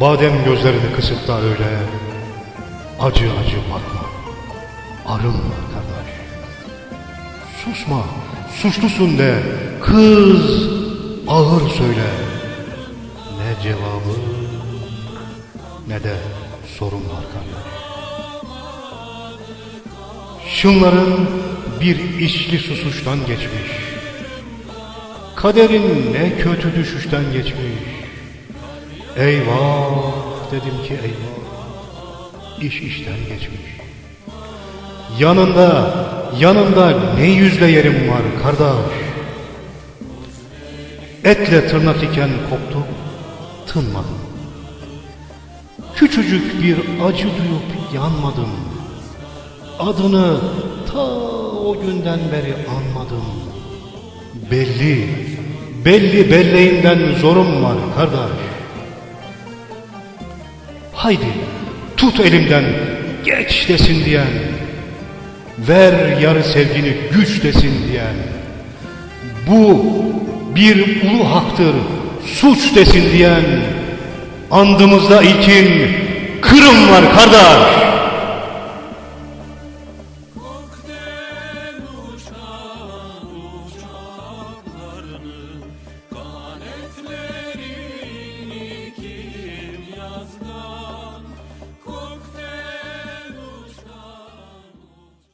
Badem gözlerini kısıp da öyle acı acı bakma. Arınma kardeş. Susma, suçlusun de, kız ağır söyle. Ne cevabı ne de sorun var kardeş. Şunların bir içli susuştan geçmiş. Kaderin ne kötü düşüşten geçmiş. Eyvah dedim ki eyvah. İş işten geçmiş. Yanında ne yüzle yerim var kardeş. Etle tırnak iken koptuk, tınmadım. Küçücük bir acı duyup yanmadım. Adını ta o günden beri anmadım. Belli belleğinden zorum var kardeş. Haydi tut elimden geç desin diyen, ver yarı sevgini güç desin diyen, bu bir ulu haktır suç desin diyen, andımızda ilkin Kırım var kardeş.